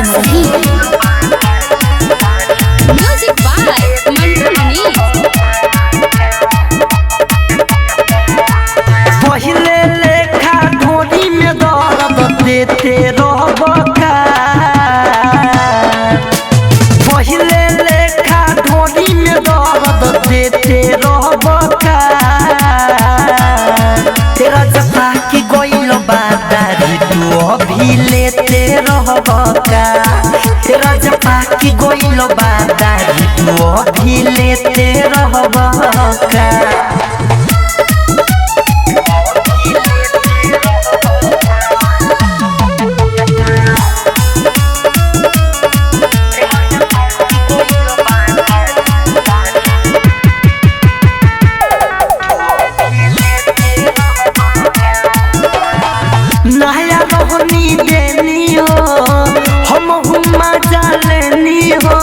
सुन रही music by Mantu Manish. पहिले लेखा ढोली में दर्द देते रहबका, पहिले लेखा ढोली में दर्द देते रहबका। तेरा जपा की गोइल बादारी तू अभी लेते रहबका, तेरा जपा की गोइल बादारी तू अभी लेते रहबका। नया रोहनी देनी हो हम हुम्मा जालेनी हो,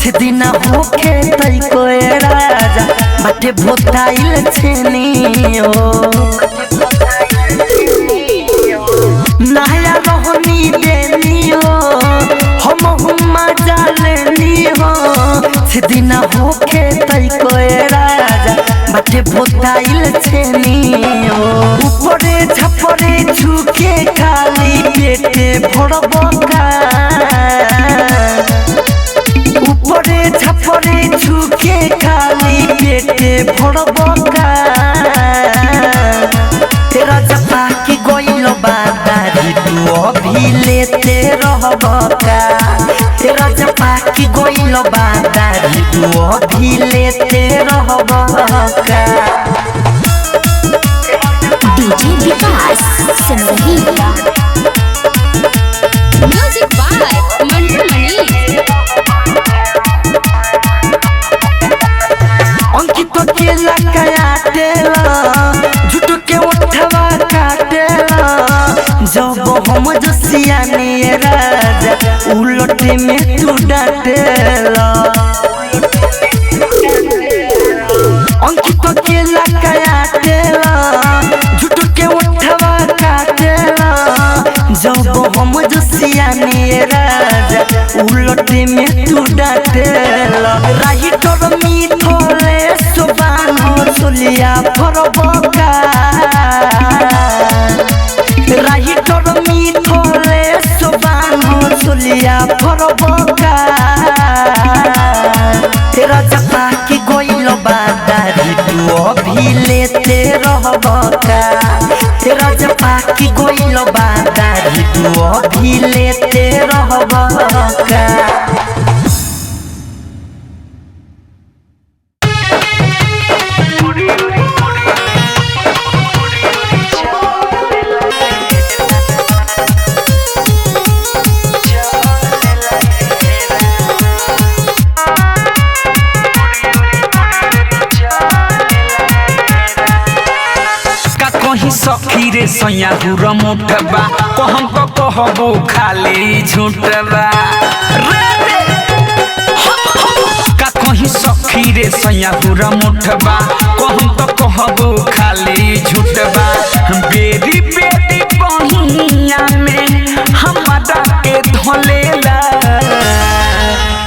सिदिना होके तई कोई राजा बाटे भोताइल छेनी हो। नया रोहनी देनी हो हम हुम्मा जालेनी हो, सिदिना होके तई कोई राजा बाटे भोताइल छेनी हो। ऊपरे छपरे झुके खाली पेटे भरबका, ऊपरे छपरे झुके खाली पेटे भरबका। तेरा जपा की गोइल बादारी तू अभी लेते रहबका, तेरा जपा की गोइल बादारी तू अभी लेते रहबका। डीजे विकास सुन रही म्यूजिक बाय मंटू मनीष। अंकित के लकाटेला झूठ के उठवा काटेला, जब हम जसिया ने राजा उलटे में तू डाटेला। अंकित के लकाटेला झूठ के उठवा काटेला, जब हम जसिया ने राजा उलटे में तू डाटेला। Writer मिथले सुबानो सुलिया फरबका, writer मिथले सुबानो सुलिया फरबका। तेरा जपा की गोइल बादारी तू अभी लेते रहबका, तेरा जपा की गोइल बादारी तू अभी लेते रहबका। कहीं सखी रे सैया हुर मुठबा कहम तो कहबो खाली झूठबा का कहीं सखी रे सैया हुर मुठबा कहम तो कहबो खाली झूठबा। बेरी बेरी बहिया में हमरा के धलेला,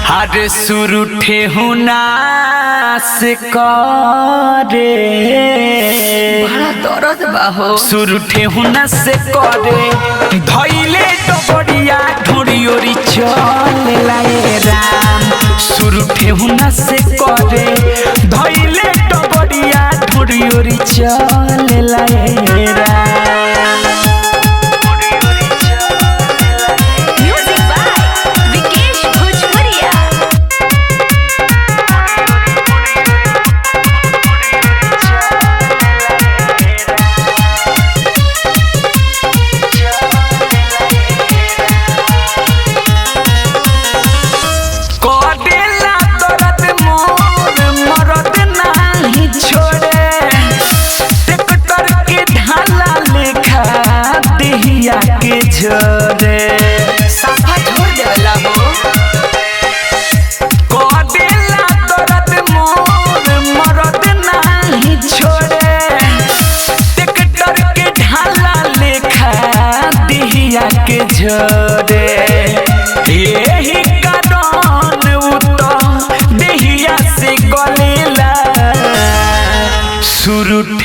हर सुर ठेहुना से करे बड़ा दर्द बाहो, सुर ठेहुना से करे धैले डबरिया ढोरियोरी चले लाए राम। सुर ठेहुना से करे धैले डबरिया ढोरियोरी चले लाए राम। म्यूजिक बाय विकेश भोजपुरिया। कदेला दर्द मोर मरद नाही छोड़े, ट्रैक्टर के ढाला ले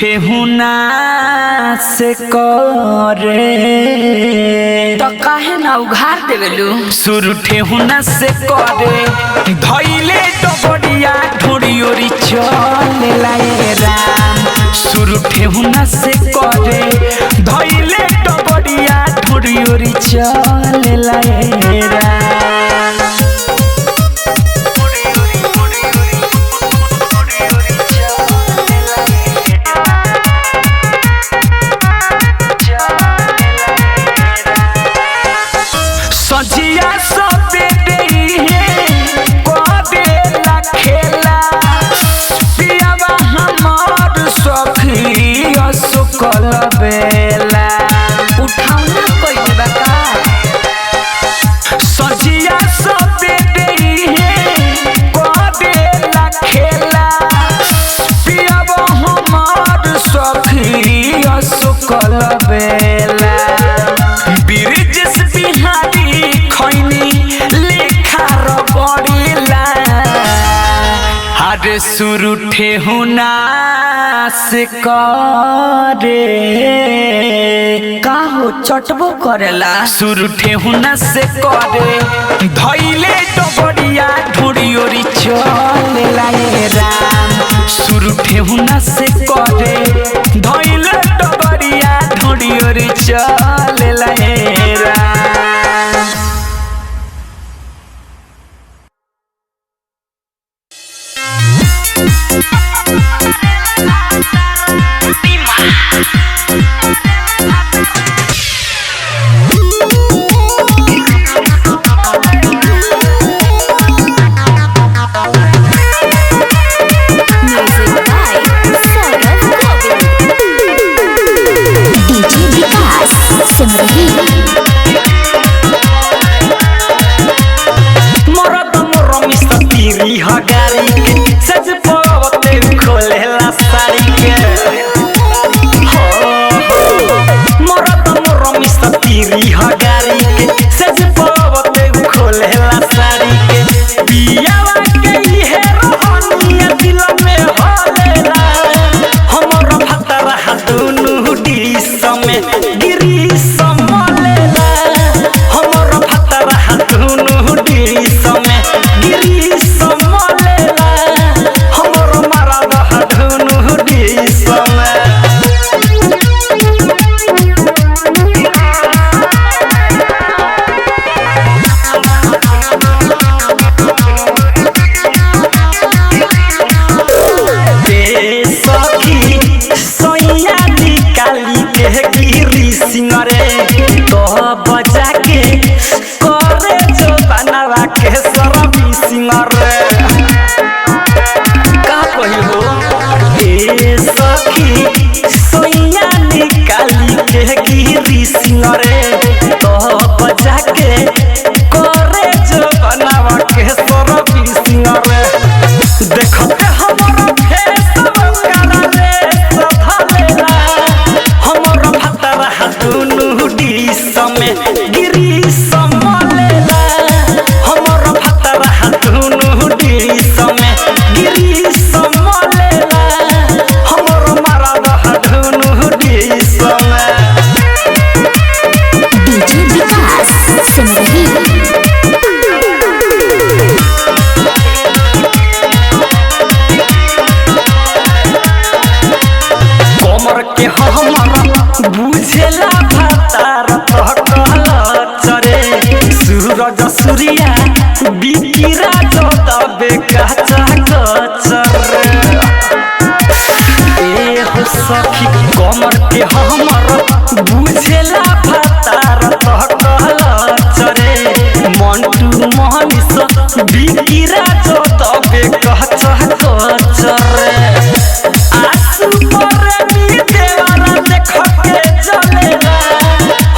ठेहुना से करे तो काहे ना उघार देवेलू शुरू ठेहुना से करे धइले डबड़िया ढोड़ियोरी चले लाए राम शुरू ठेहुना से करे धइले डबड़िया ढोड़ियोरी चले लाए राम सजिया सबे देई है कोदे ला खेला पियावा हमार सखी असुकल बेला उठाउना कइले बा का सजिया सबे देई है कोदे ला खेला पियावा हमार सखी असुकल बेला बिरजस बिहारी खैनी लेखा रगड़िला हरे शुरू ठेहुना से करे का हो चटबो करेला शुरू ठेहुना से करे धइले डबड़िया ढोड़ियोरी चले लाए राम शुरू ठेहुना से करे धइले डबड़िया ढोड़ियोरी चले लाए Ram Music by Saurav Govind. DJ Vikas Simrahi. मरद मोर मिस्ता तीरी हगारी के सज पवते खोलेला साड़ी के मरद मोर मिस्ता तीरी हगारी के सज पवते खोलेला साड़ी के पियावा के इहे रहनिया दिल में होलेला हमर भतरा दुनु डिस में गिरी समलेला हमर भतरा दुनु डिस में गिरी समलेला हमर मरद दुनु डिस में सखी सोइया निकाली के गिरी सिंगरे तो बजा के करे जो बनवा के सरबी सिंगरे का कही हो ए सखी सोइया निकाली के गिरी सिंगरे तो बजा के करे जो बनवा के सरबी सिंगरे देखते हमर फेस करा रे सधलेला हमर भतरा दुनु डिस में गिरी समलेला हमर भतरा दुनु डिस में गिरी समलेला हमर मरद दुनु डिस में DJ Vikas Simrahi. कमर के हमरा बुझेला भतार तो कहल चरे सूरज सूर्या बिकिरा जो दबे काचा कचरे ए हो सखी कमर के हमर बुझेला भतार तो कहल चरे मंटू मोहनिस बिकिरा जो दबे काचा कचरे आसु पर मी देवारा देख के चलेला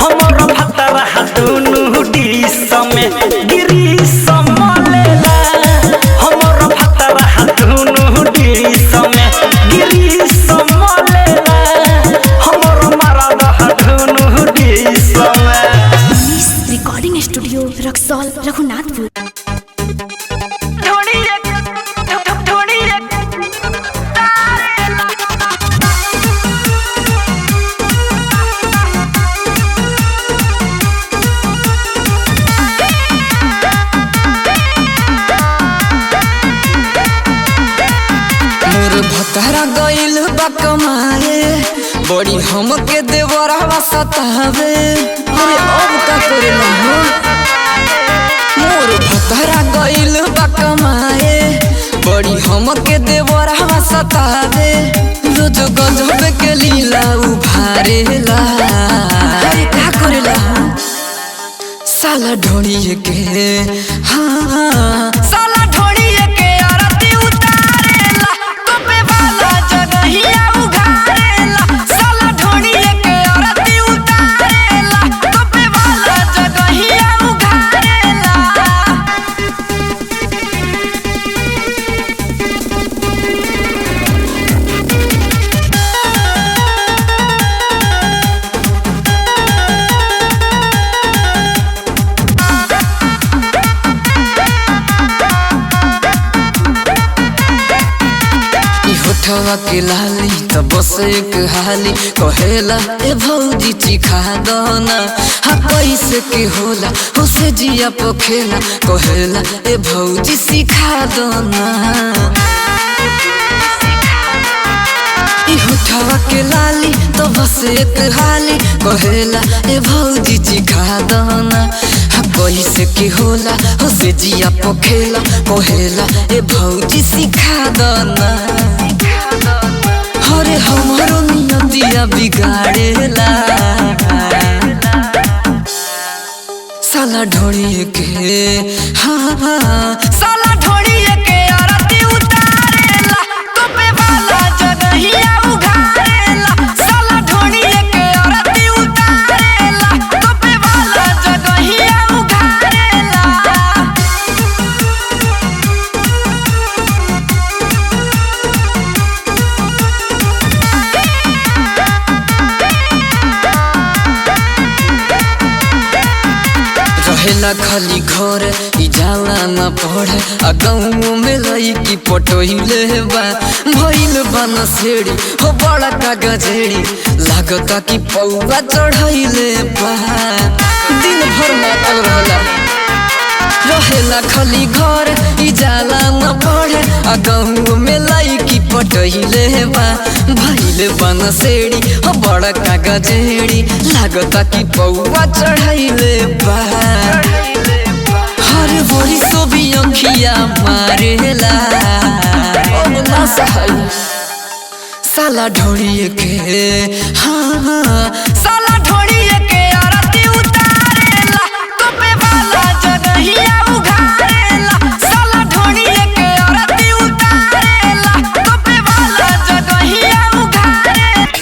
हमर भतरा दुनु डिस में गिरी समलेला हमर भतरा दुनु डिस में गिरी समलेला हमर मरद दुनु डिस में Recording Studio Raxol Raghunathpur. थोड़ी एक भतारा गइल बा कमाए बड़ी हमके देवरवा सतावे अरे अब का करेला हो मोर भतारा गइल बा कमाए बड़ी हमके देवरवा सतावे रोज गजब के लीला उभारेला अरे का करेला साला ढोड़िए के हाँ साला ढोड़िए के आरती उतारेला तोपे वाला जगहिया उघारेला साला ढोड़िए के आरती उतारेला तोपे वाला जगहिया उघारेला होठवा के लाली त बस एक हाली कहेला ए भौजी चिखा दना हा कैसे के होला होसे जिया पोखेला कहेला ए भौजी सिखा दना ई होठवा के लाली त बस एक हाली कहेला ए भौजी चिखा दना हा कैसे के होला होसे जिया पोखेला कहेला ए भौजी सिखा दना अरे हमारो नियतिया बिगाड़ेला साला ढोड़िए के हाँ साला ढोड़िए के आरती उतारेला तोपे वाला जगहिया उघारेला साला ढोड़िए के आरती उतारेला तोपे वाला जगहिया उघारेला रहेला खाली घर ई जाला न पढ़े आ गाँव में लईकी पटोइले बा भइल बा नसेड़ी हो बड़ा का गजेड़ी लागता कि पौवा चढ़ैले बा दिन भर मातल रहेला खाली घर ई जाला न पढ़े आ गाँव में लईकी पटोइले बा भइल बा नसेड़ी हो बड़ा का गजेड़ी लागता कि पौवा चढ़ैले बा हर बोरी सोबी अंखिया मारेला अब ना सहाय साला ढोड़िए के हाँ साला ढोड़िए के आरती उतारेला तोपे वाला जगहिया उघारेला साला ढोड़िए के आरती उतारेला तोपे वाला जगहिया उघारेला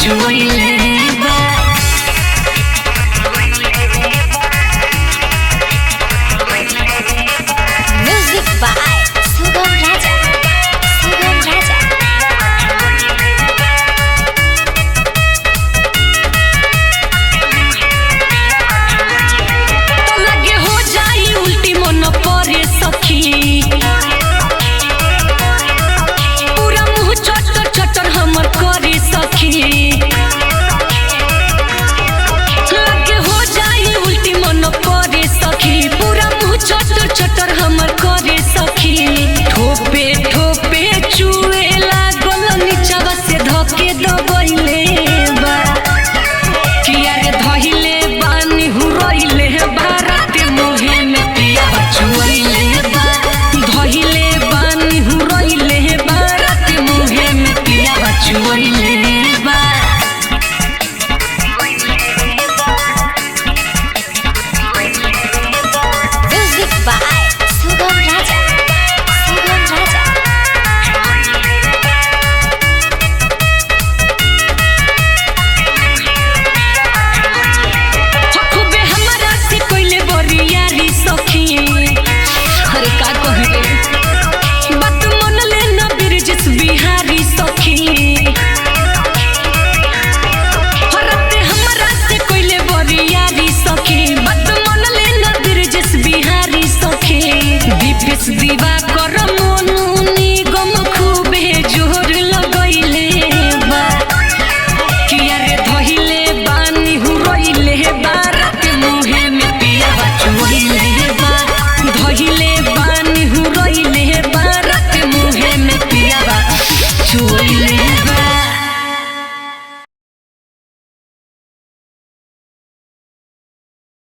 Joy